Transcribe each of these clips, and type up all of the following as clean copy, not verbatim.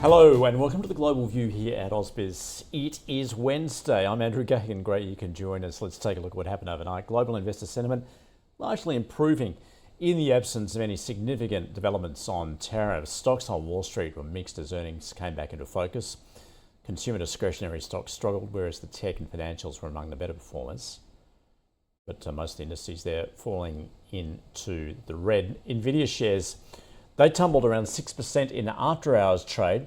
Hello and welcome to the Global View here at Ausbiz. It is Wednesday. I'm Andrew Gagan. Great you can join us. Let's take a look at what happened overnight. Global investor sentiment largely improving in the absence of any significant developments on tariffs. Stocks on Wall Street were mixed as earnings came back into focus. Consumer discretionary stocks struggled, whereas the tech and financials were among the better performers. But most of the indices there falling into the red. Nvidia shares, they tumbled around 6% in after-hours trade,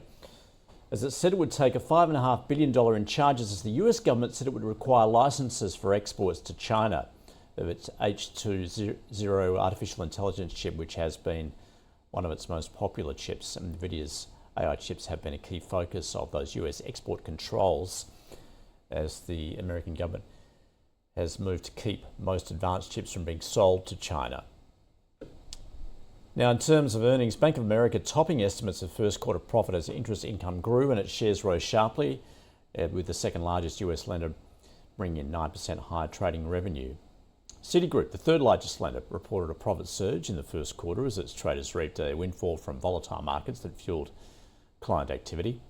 as it said it would take a $5.5 billion in charges as the US government said it would require licenses for exports to China of its H200 artificial intelligence chip, which has been one of its most popular chips. And Nvidia's AI chips have been a key focus of those US export controls, as the American government has moved to keep most advanced chips from being sold to China. Now, in terms of earnings, Bank of America topping estimates of first quarter profit as interest income grew and its shares rose sharply, with the second largest US lender bringing in 9% higher trading revenue. Citigroup, the third largest lender, reported a profit surge in the first quarter as its traders reaped a windfall from volatile markets that fueled client activity.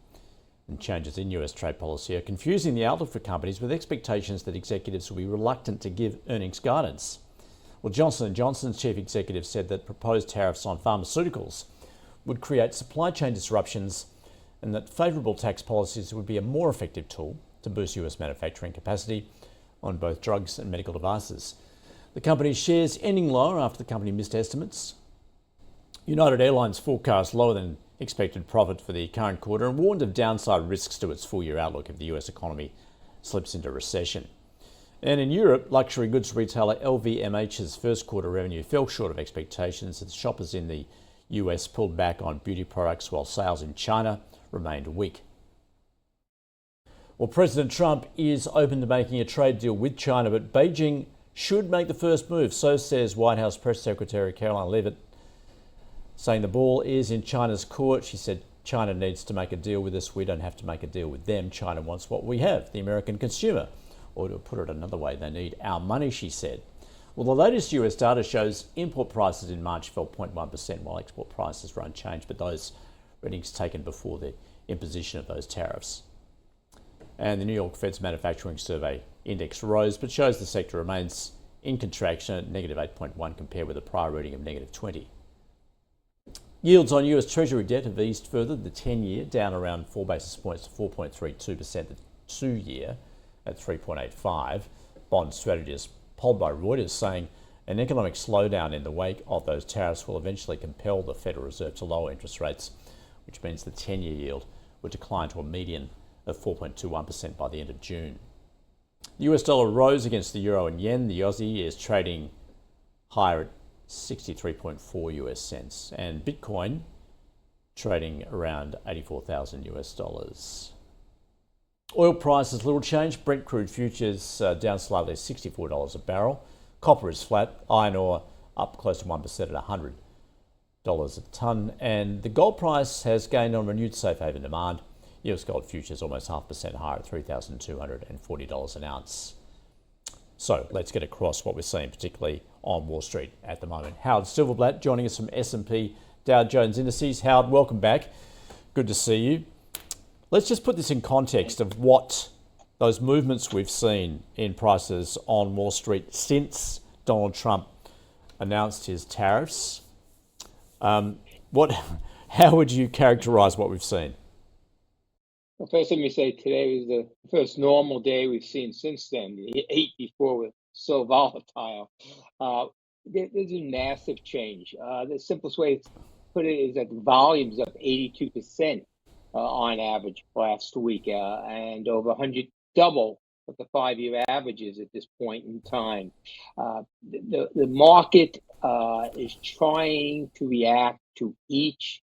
And changes in US trade policy are confusing the outlook for companies, with expectations that executives will be reluctant to give earnings guidance. Well, Johnson & Johnson's chief executive said that proposed tariffs on pharmaceuticals would create supply chain disruptions and that favourable tax policies would be a more effective tool to boost US manufacturing capacity on both drugs and medical devices. The company's shares ending lower after the company missed estimates. United Airlines forecast lower than expected profit for the current quarter and warned of downside risks to its full-year outlook if the US economy slips into recession. And in Europe, luxury goods retailer LVMH's first quarter revenue fell short of expectations as shoppers in the US pulled back on beauty products while sales in China remained weak. Well, President Trump is open to making a trade deal with China, but Beijing should make the first move. So says White House Press Secretary Caroline Leavitt, saying the ball is in China's court. She said China needs to make a deal with us. We don't have to make a deal with them. China wants what we have, the American consumer. Or to put it another way, they need our money, she said. Well, the latest US data shows import prices in March fell 0.1%, while export prices were unchanged, but those readings taken before the imposition of those tariffs. And the New York Fed's manufacturing survey index rose, but shows the sector remains in contraction at negative 8.1 compared with a prior reading of negative 20. Yields on US Treasury debt have eased further, the 10-year down around 4 basis points to 4.32%, the 2-year at 3.85. Bond strategists polled by Reuters saying an economic slowdown in the wake of those tariffs will eventually compel the Federal Reserve to lower interest rates, which means the 10-year yield would decline to a median of 4.21% by the end of June. The US dollar rose against the euro and yen. The Aussie is trading higher at 63.4 US cents, and Bitcoin trading around 84,000 US dollars. Oil prices little change. Brent crude futures down slightly at $64 a barrel. Copper is flat. Iron ore up close to 1% at $100 a tonne. And the gold price has gained on renewed safe haven demand. US gold futures almost 0.5% higher at $3,240 an ounce. So let's get across what we're seeing, particularly on Wall Street at the moment. Howard Silverblatt joining us from S&P Dow Jones Indices. Howard, welcome back. Good to see you. Let's just put this in context of what those movements we've seen in prices on Wall Street since Donald Trump announced his tariffs. How would you characterize what we've seen? Well, first, let me say today was the first normal day we've seen since then. The 8 before was so volatile. There's a massive change. The simplest way to put it is that the volume's up 82%. On average last week, and over 100, double what the 5-year average is at this point in time. The market is trying to react to each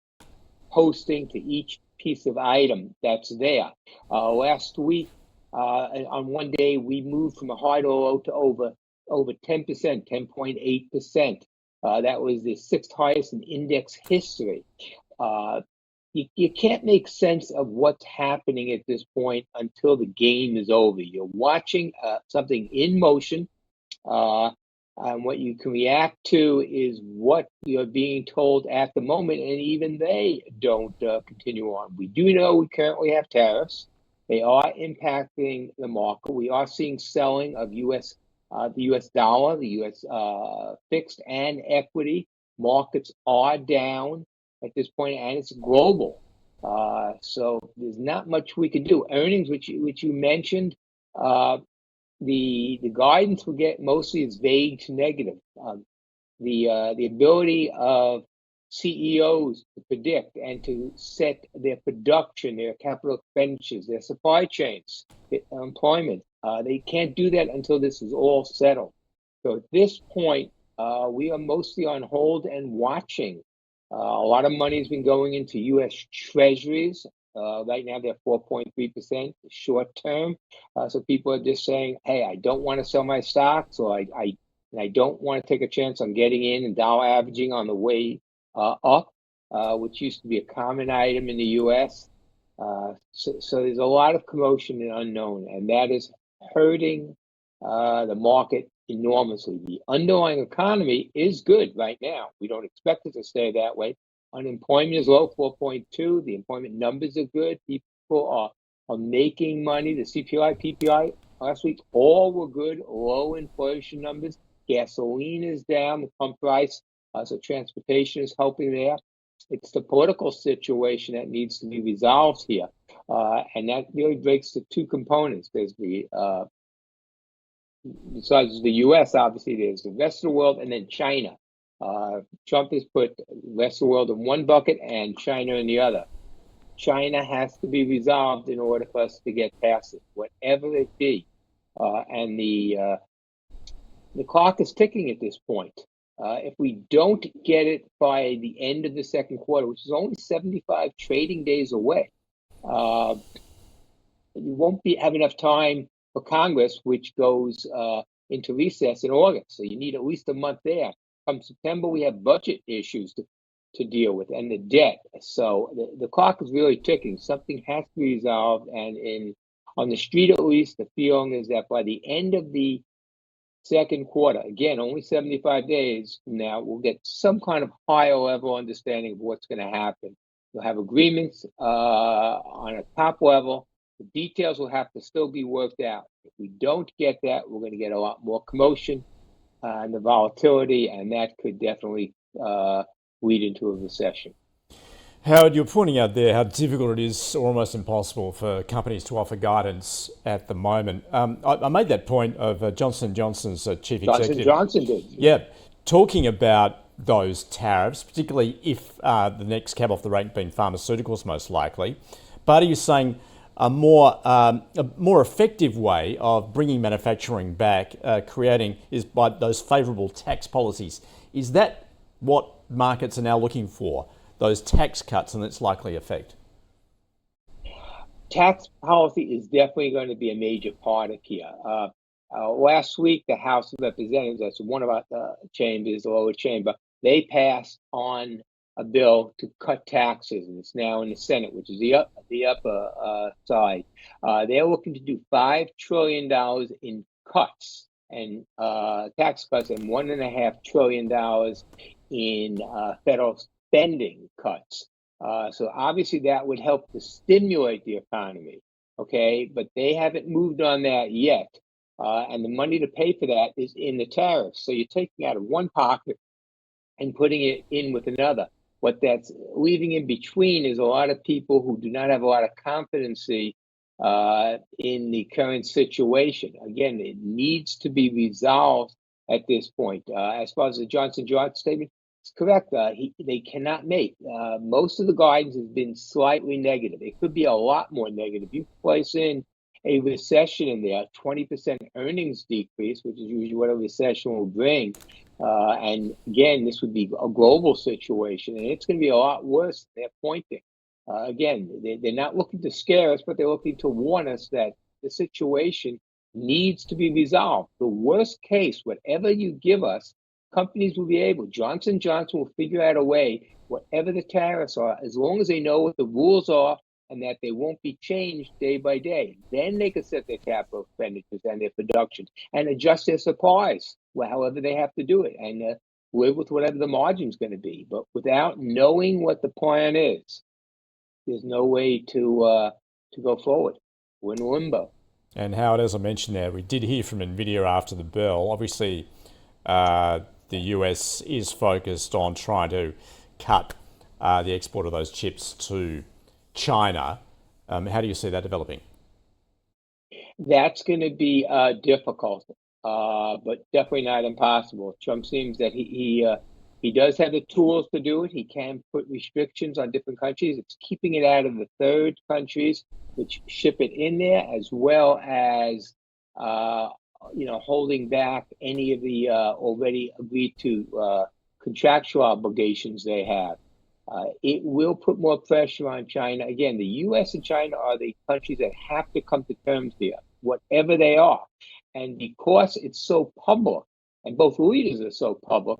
posting, to each piece of item that's there. Last week, on one day, we moved from a high low to over 10%, 10.8%. That was the 6th highest in index history. You can't make sense of what's happening at this point until the game is over. You're watching something in motion, What you can react to is what you're being told at the moment, and even they don't continue on. We do know we currently have tariffs. They are impacting the market. We are seeing selling of the U.S. dollar, the U.S. Fixed and equity markets are down at this point, and it's global. So there's not much we can do. Earnings, which you mentioned, the guidance we get mostly is vague to negative. The ability of CEOs to predict and to set their production, their capital expenditures, their supply chains, their employment, they can't do that until this is all settled. So at this point, we are mostly on hold and watching. A lot of money has been going into U.S. Treasuries. Right now, they're 4.3% short term. So people are just saying, hey, I don't want to sell my stocks, or I don't want to take a chance on getting in and dollar averaging on the way up, which used to be a common item in the U.S. So there's a lot of commotion and unknown, and that is hurting the market enormously. The underlying economy is good right now. We don't expect it to stay that way. Unemployment is low, 4.2. The employment numbers are good. People are making money. The CPI, PPI last week, all were good. Low inflation numbers. Gasoline is down, the pump price. So transportation is helping there. It's the political situation that needs to be resolved here. And that really breaks the two components. There's besides the U.S., obviously, there's the rest of the world, and then China. Trump has put the rest of the world in one bucket and China in the other. China has to be resolved in order for us to get past it, whatever it be. And the clock is ticking at this point. If we don't get it by the end of the second quarter, which is only 75 trading days away, you won't have enough time for Congress, which goes into recess in August. So you need at least a month there. Come September, we have budget issues to deal with, and the debt. So the clock is really ticking. Something has to be resolved, and on the street at least, the feeling is that by the end of the second quarter, again, only 75 days from now, we'll get some kind of higher level understanding of what's going to happen. We'll have agreements on a top level. The details will have to still be worked out. If we don't get that, we're going to get a lot more commotion and the volatility, and that could definitely lead into a recession. Howard, you're pointing out there how difficult it is, or almost impossible, for companies to offer guidance at the moment. I made that point of Johnson & Johnson's chief executive. Johnson did. Yeah, talking about those tariffs, particularly if the next cab off the rank being pharmaceuticals, most likely. But are you saying a more effective way of bringing manufacturing back, creating, is by those favourable tax policies? Is that what markets are now looking for? Those tax cuts and its likely effect? Tax policy is definitely going to be a major part of here. Last week, the House of Representatives, that's one of our chambers, the lower chamber, they passed on a bill to cut taxes, and it's now in the Senate, which is the upper side. They're looking to do $5 trillion in cuts and tax cuts, and $1.5 trillion in federal spending cuts. So obviously that would help to stimulate the economy, okay? But they haven't moved on that yet. And the money to pay for that is in the tariffs. So you're taking out of one pocket and putting it in with another. What that's leaving in between is a lot of people who do not have a lot of competency in the current situation. Again, it needs to be resolved at this point. As far as the Johnson & Johnson statement, it's correct. They cannot make. Most of the guidance has been slightly negative. It could be a lot more negative. You place in a recession in there, 20% earnings decrease, which is usually what a recession will bring. And again, this would be a global situation, and it's going to be a lot worse than they're pointing. Again, they're not looking to scare us, but they're looking to warn us that the situation needs to be resolved. The worst case, whatever you give us, companies will be able. Johnson & Johnson will figure out a way, whatever the tariffs are, as long as they know what the rules are and that they won't be changed day by day. Then they can set their capital expenditures and their production and adjust their supplies. however they have to do it, and live with whatever the margin's going to be. But without knowing what the plan is, there's no way to go forward. We're in limbo. And Howard, as I mentioned there, we did hear from Nvidia after the bell. Obviously, the US is focused on trying to cut the export of those chips to China. How do you see that developing? That's going to be difficult, but definitely not impossible. Trump seems that he does have the tools to do it. He can put restrictions on different countries. It's keeping it out of the third countries, which ship it in there, as well as holding back any of the already agreed to contractual obligations they have. It will put more pressure on China. Again, the U.S. and China are the countries that have to come to terms here, whatever they are. And because it's so public, and both leaders are so public,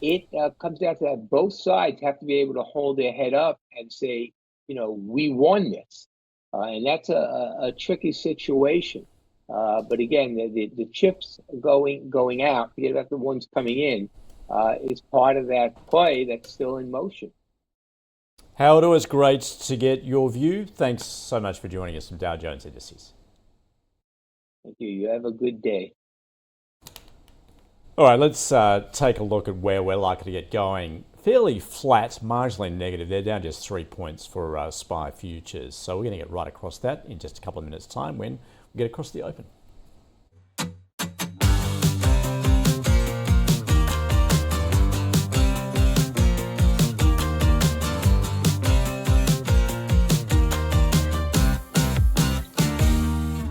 it comes down to that both sides have to be able to hold their head up and say, we won this. And that's a tricky situation. But again, the chips going out, forget about the ones coming in, is part of that play that's still in motion. Howard, always great to get your view. Thanks so much for joining us from Dow Jones Indices. Thank you. You have a good day. All right, let's take a look at where we're likely to get going. Fairly flat, marginally negative. They're down just 3 points for SPY futures. So we're going to get right across that in just a couple of minutes' time when we get across the open.